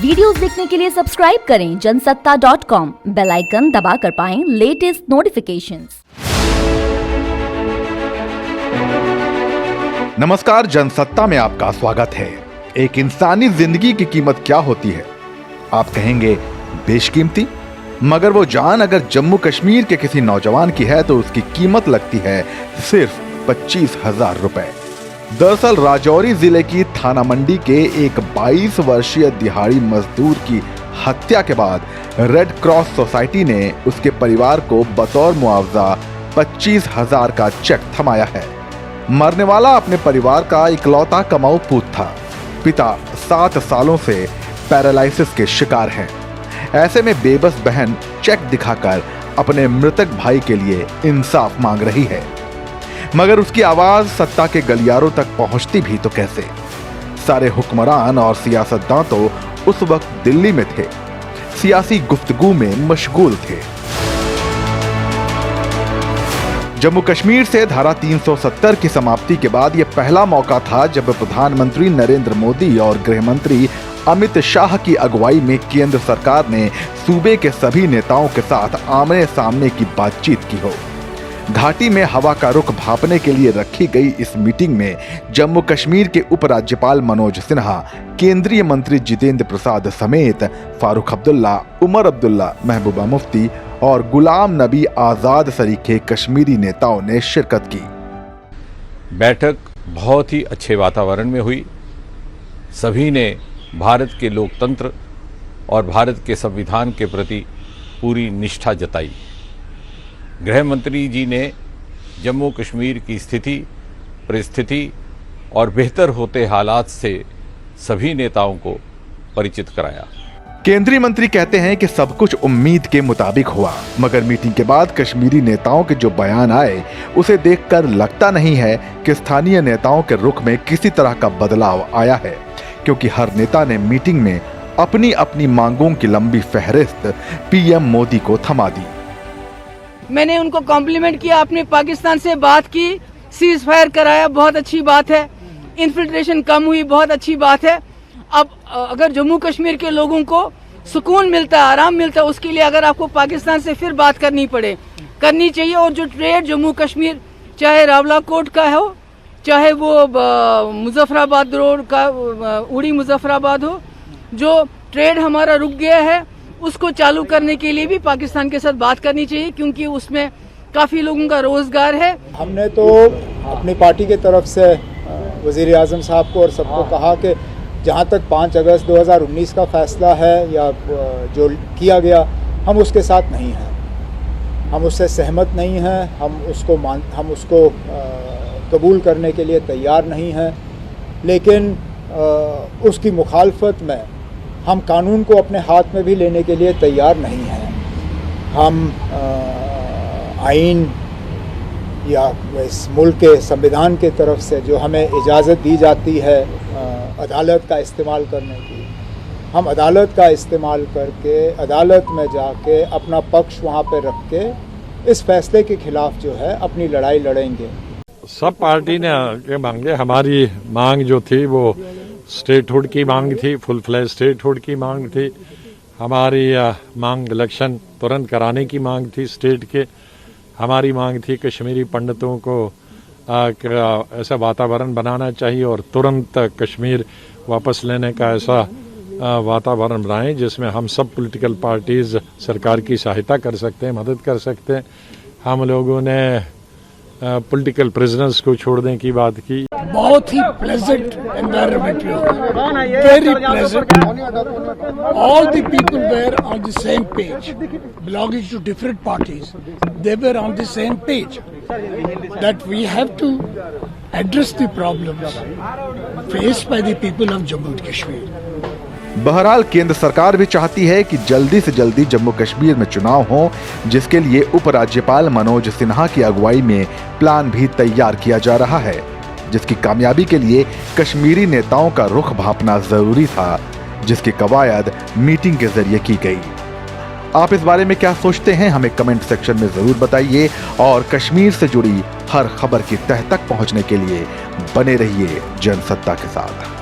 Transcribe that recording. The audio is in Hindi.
वीडियोस देखने के लिए सब्सक्राइब करें जनसत्ता.com, बेल आइकन दबाकर पाएं लेटेस्ट नोटिफिकेशंस। नमस्कार, जनसत्ता में आपका स्वागत है। एक इंसानी जिंदगी की कीमत क्या होती है? आप कहेंगे बेशकीमती, मगर वो जान अगर जम्मू कश्मीर के किसी नौजवान की है तो उसकी कीमत लगती है सिर्फ 25,000 रुपए। दरअसल राजौरी जिले की थाना मंडी के एक 22 वर्षीय दिहाड़ी मजदूर की हत्या के बाद रेड क्रॉस सोसाइटी ने उसके परिवार को बतौर मुआवजा 25,000 का चेक थमाया है। मरने वाला अपने परिवार का इकलौता कमाऊ पूत था। पिता 7 सालों से पैरालिसिस के शिकार हैं। ऐसे में बेबस बहन चेक दिखाकर अपने मृतक भाई के लिए इंसाफ मांग रही है, मगर उसकी आवाज सत्ता के गलियारों तक पहुंचती भी तो कैसे? सारे हुक्मरान और सियासतदान तो उस वक्त दिल्ली में थे, सियासी गुफ्तगू में मशगूल थे। जम्मू कश्मीर से धारा 370 की समाप्ति के बाद यह पहला मौका था जब प्रधानमंत्री नरेंद्र मोदी और गृह मंत्री अमित शाह की अगुवाई में केंद्र सरकार ने सूबे के सभी नेताओं के साथ आमने सामने की बातचीत की हो। घाटी में हवा का रुख भांपने के लिए रखी गई इस मीटिंग में जम्मू कश्मीर के उपराज्यपाल मनोज सिन्हा, केंद्रीय मंत्री जितेंद्र प्रसाद समेत फारूक अब्दुल्ला, उमर अब्दुल्ला, महबूबा मुफ्ती और गुलाम नबी आजाद सरीखे कश्मीरी नेताओं ने शिरकत की। बैठक बहुत ही अच्छे वातावरण में हुई। सभी ने भारत के लोकतंत्र और भारत के संविधान के प्रति पूरी निष्ठा जताई। गृह मंत्री जी ने जम्मू कश्मीर की स्थिति, परिस्थिति और बेहतर होते हालात से सभी नेताओं को परिचित कराया। केंद्रीय मंत्री कहते हैं कि सब कुछ उम्मीद के मुताबिक हुआ, मगर मीटिंग के बाद कश्मीरी नेताओं के जो बयान आए उसे देखकर लगता नहीं है कि स्थानीय नेताओं के रुख में किसी तरह का बदलाव आया है, क्योंकि हर नेता ने मीटिंग में अपनी अपनी मांगों की लंबी फहरिस्त पीएम मोदी को थमा दी। मैंने उनको कॉम्प्लीमेंट किया, आपने पाकिस्तान से बात की, सीज फायर कराया, बहुत अच्छी बात है। इन्फिल्ट्रेशन कम हुई, बहुत अच्छी बात है। अब अगर जम्मू कश्मीर के लोगों को सुकून मिलता है, आराम मिलता है, उसके लिए अगर आपको पाकिस्तान से फिर बात करनी चाहिए। और जो ट्रेड जम्मू कश्मीर, चाहे रावलाकोट का हो, चाहे वो मुजफ्फराबाद रोड का उड़ी मुजफ्फराबाद हो, जो ट्रेड हमारा रुक गया है उसको चालू करने के लिए भी पाकिस्तान के साथ बात करनी चाहिए, क्योंकि उसमें काफ़ी लोगों का रोजगार है। हमने तो अपनी पार्टी की तरफ से वज़ीर आज़म साहब को और सबको कहा कि जहाँ तक 5 अगस्त 2019 का फैसला है या जो किया गया, हम उसके साथ नहीं हैं, हम उससे सहमत नहीं हैं, हम उसको कबूल करने के लिए तैयार नहीं हैं। लेकिन उसकी मुखालफत में हम कानून को अपने हाथ में भी लेने के लिए तैयार नहीं हैं। हम आइन या इस मुल्क के संविधान की तरफ से जो हमें इजाज़त दी जाती है अदालत का इस्तेमाल करने की, हम अदालत का इस्तेमाल करके अदालत में जाके अपना पक्ष वहाँ पे रख के इस फैसले के खिलाफ जो है अपनी लड़ाई लड़ेंगे। सब पार्टी ने आगे मांगे। हमारी मांग जो थी वो स्टेटहुड की मांग थी, फुल फ्लैज स्टेटहुड की मांग थी। हमारी मांग इलेक्शन तुरंत कराने की मांग थी स्टेट के। हमारी मांग थी कश्मीरी पंडितों को ऐसा वातावरण बनाना चाहिए और तुरंत कश्मीर वापस लेने का ऐसा वातावरण बनाएं जिसमें हम सब पॉलिटिकल पार्टीज़ सरकार की सहायता कर सकते हैं, मदद कर सकते हैं। हम लोगों ने पॉलिटिकल प्रिजनर्स को छोड़ने की बात की। बहुत ही pleasant environment, very pleasant. All the people were on the same page, belonging to different parties, they were on the same page that we have to address the problems faced by the people of Jammu and Kashmir. बहरहाल केंद्र सरकार भी चाहती है कि जल्दी से जल्दी जम्मू कश्मीर में चुनाव हो, जिसके लिए उपराज्यपाल मनोज सिन्हा की अगुवाई में प्लान भी तैयार किया जा रहा है, जिसकी कामयाबी के लिए कश्मीरी नेताओं का रुख भांपना जरूरी था, जिसकी कवायद मीटिंग के जरिए की गई। आप इस बारे में क्या सोचते हैं, हमें कमेंट सेक्शन में जरूर बताइए और कश्मीर से जुड़ी हर खबर की तह तक पहुंचने के लिए बने रहिए जनसत्ता के साथ।